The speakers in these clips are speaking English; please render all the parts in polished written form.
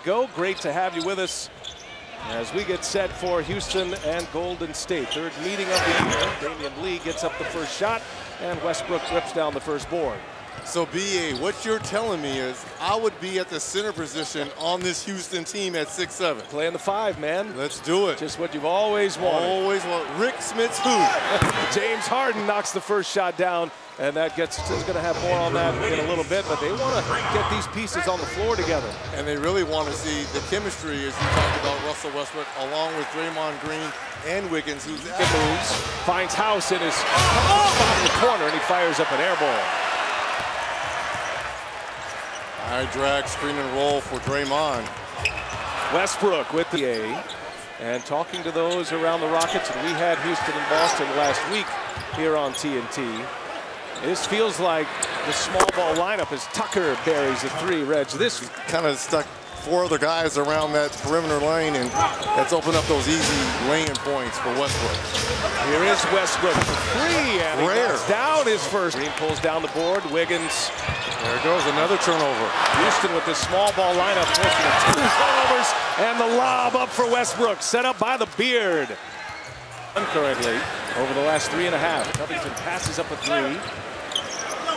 Go. Great to have you with us as we get set for Houston and Golden State. Third meeting of the year. Damian Lee gets up the first shot, and Westbrook rips down the first board. So, B.A., what you're telling me is I would be at the center position on this Houston team at 6'7". Playing the 5, man. Let's do it. Just what you've always wanted. Always want. Rick Smith's who? James Harden knocks the first shot down, and that is going to have more on that in a little bit, but they want to get these pieces on the floor together. And they really want to see the chemistry, as you talked about, Russell Westbrook, along with Draymond Green and Wiggins, who's moves, finds House in his spot in the corner, and he fires up an air ball. High drag, screen and roll for Draymond. Westbrook with the A. And talking to those around the Rockets, and we had Houston and Boston last week here on TNT. This feels like the small ball lineup as Tucker buries a 3, Reg. This kind of stuck 4 other guys around that perimeter lane, and that's opened up those easy laying points for Westbrook. Here is Westbrook for 3, and he knocks down his first. Green pulls down the board. Wiggins. There goes another turnover. Houston with this small ball lineup forcing 2 turnovers, and the lob up for Westbrook, set up by the Beard. Currently, over the last 3.5. Covington passes up a 3.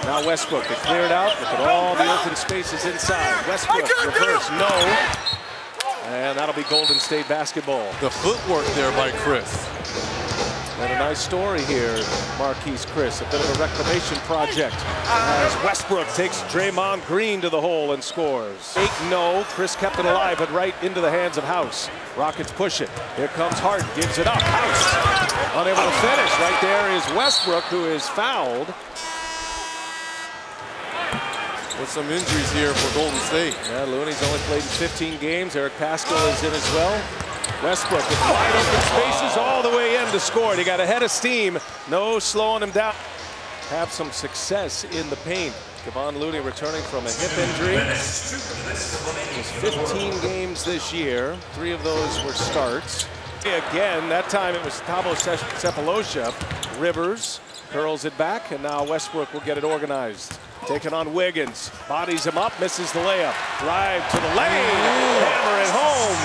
Now Westbrook, they clear it out. Look at all the open spaces inside. Westbrook, reverse, no. And that'll be Golden State basketball. The footwork there by Chris. And a nice story here, Marquise Chris. A bit of a reclamation project as Westbrook takes Draymond Green to the hole and scores. 8, no. Chris kept it alive, but right into the hands of House. Rockets push it. Here comes Harden, gives it up. House unable to finish. Right there is Westbrook, who is fouled. With some injuries here for Golden State. Yeah, Looney's only played in 15 games. Eric Pascal is in as well. Westbrook with wide open spaces all the way in to score. He got ahead of steam. No slowing him down. Have some success in the paint. Kevon Looney returning from a hip injury. Just 15 games this year. 3 of those were starts. Again, that time it was Thabo Sefolosha. Rivers curls it back, and now Westbrook will get it organized. Taking on Wiggins. Bodies him up, misses the layup. Drive to the lane. Hammer it home.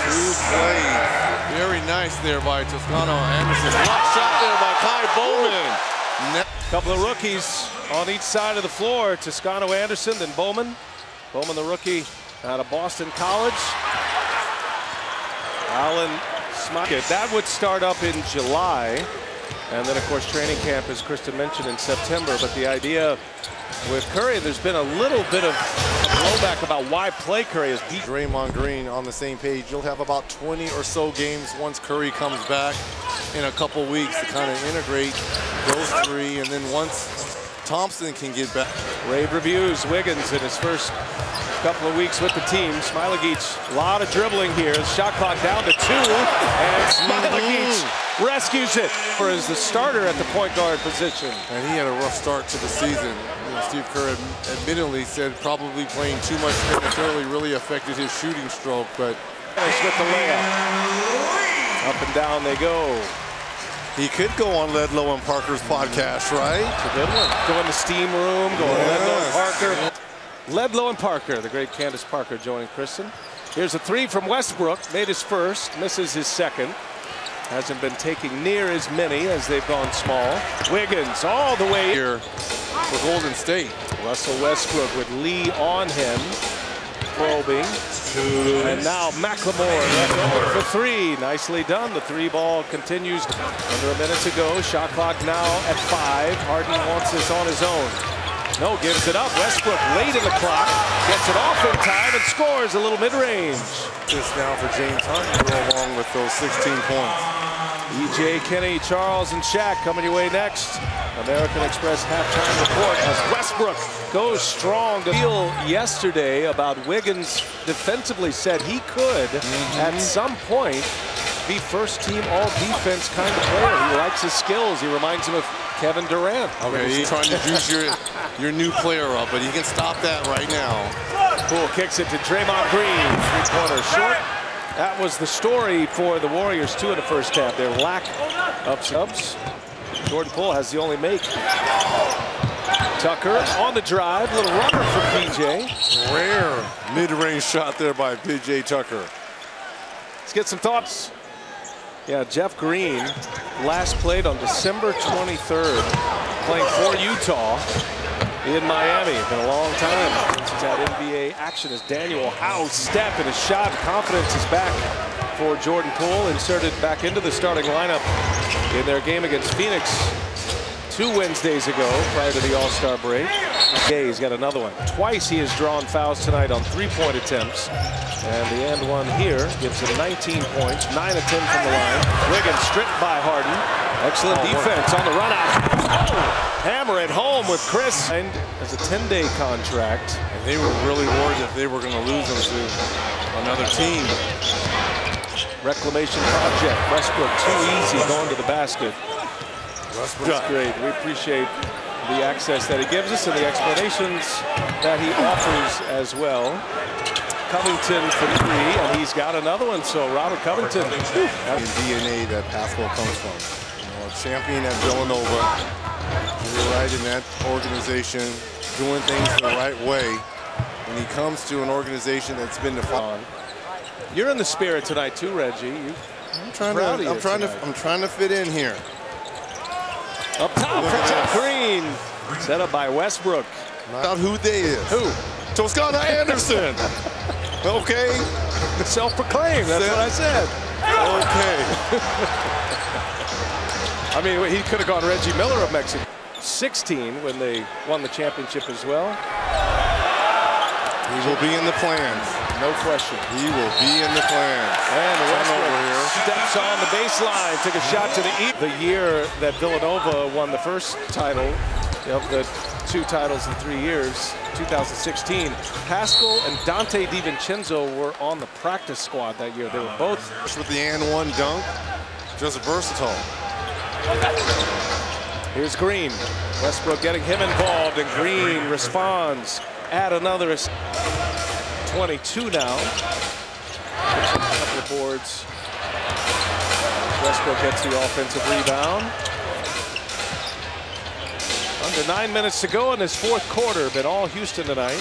2 plays. Very nice there by Toscano Anderson. Block shot there by Kai Bowman. Couple of rookies on each side of the floor. Toscano Anderson, then Bowman. Bowman, the rookie out of Boston College. Alan Smockett. That would start up in July. And then, of course, training camp, as Kristen mentioned, in September. But the idea with Curry, there's been a little bit of blowback about why play Curry is deep. Draymond Green on the same page. You'll have about 20 or so games once Curry comes back in a couple weeks to kind of integrate those 3. And then once Thompson can get back. Rave reviews Wiggins in his first couple of weeks with the team. Smailagic, a lot of dribbling here. Shot clock down to 2, and Smailagic rescues it for as the starter at the point guard position. And he had a rough start to the season. You know, Steve Kerr admittedly said probably playing too much necessarily really affected his shooting stroke, but with the layup. Up and down they go. He could go on Ledlow and Parker's podcast, right? It's a good one. Go in the steam room, go on Ledlow and Parker. Ledlow and Parker, the great Candace Parker joining Kristen. Here's a 3 from Westbrook, made his first, misses his second. Hasn't been taking near as many as they've gone small. Wiggins all the way here for Golden State. Russell Westbrook with Lee on him, probing. And now McLemore for 3. Nicely done. The 3 ball continues under a minute to go. Shot clock now at 5. Harden wants this on his own. No, gives it up. Westbrook late in the clock. Gets it off in time and scores a little mid-range. Just now for James Harden along with those 16 points. E.J. Kenny, Charles, and Shaq coming your way next. American Express halftime report as Westbrook goes strong. To feel yesterday about Wiggins defensively said he could at some point be first team all defense kind of player. He likes his skills. He reminds him of Kevin Durant. Okay, he's trying to juice your new player up, but he can stop that right now. Poole kicks it to Draymond Green. 3-pointer short. That was the story for the Warriors, too, in the first half. Their lack of subs. Jordan Poole has the only make. Tucker on the drive, little runner for PJ. Rare mid-range shot there by PJ Tucker. Let's get some thoughts. Yeah, Jeff Green last played on December 23rd, playing for Utah in Miami. It's been a long time since he's had NBA action as Daniel Howe's step and his shot. Confidence is back for Jordan Poole, inserted back into the starting lineup in their game against Phoenix 2 Wednesdays ago prior to the All-Star break. Okay, he's got another one. Twice he has drawn fouls tonight on 3-point attempts. And the and one here gives him 19 points, 9 of 10 from the line. Wiggins stripped by Harden. Excellent defense on the run out. Oh, hammer it home with Chris. And as a 10-day contract. And they were really worried that they were going to lose him to another team. Reclamation project. Westbrook too easy going to the basket. Westbrook's great. We appreciate the access that he gives us and the explanations that he offers as well. Covington for 3, and he's got another one. So Robert Covington. The DNA that Pascal comes from. You know, a champion at Villanova. You're right in that organization, doing things the right way. When he comes to an organization that's been defined. You're in the spirit tonight too, Reggie. I'm trying to fit in here. Up top for Jeff Green. Set up by Westbrook. Not who they is. Who? Toscana Anderson. Okay. Self-proclaimed. That's what I said. Okay. I mean, he could have gone Reggie Miller of Mexico. 16 when they won the championship as well. He will be in the plans. No question. He will be in the plans. And the over here. Steps on the baseline, took a shot to the east. The year that Villanova won the first title of the 2 titles in 3 years, 2016. Pascal and Dante DiVincenzo were on the practice squad that year. They were both with the and one dunk, just versatile. Here's Green. Westbrook getting him involved, and Green responds. Add another 22 now. A couple of boards. Westbrook gets the offensive rebound. Under 9 minutes to go in this 4th quarter. Been all Houston tonight.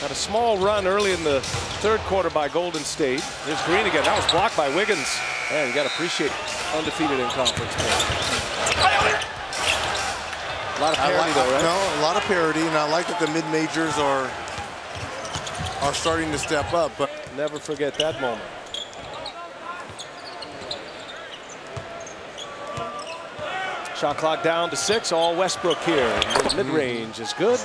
Had a small run early in the 3rd quarter by Golden State. Here's Green again. That was blocked by Wiggins. Man, you got to appreciate undefeated in conference play. A lot of parity though, right? No, a lot of parity, and I like that the mid-majors are starting to step up. But never forget that moment. Shot clock down to 6. All Westbrook here. Mid-range is good.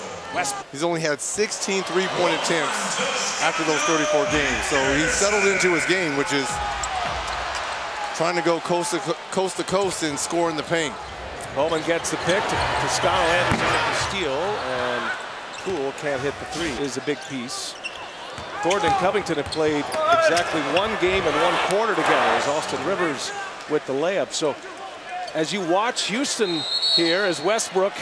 He's only had 16 3-point attempts after those 34 games. So he's settled into his game, which is trying to go coast to coast and score in the paint. Bowman gets the pick. Toscano Anderson with the steal, and Poole can't hit the 3. It is a big piece. Gordon and Covington have played exactly 1 game and 1 quarter together as Austin Rivers with the layup. So as you watch Houston here, as Westbrook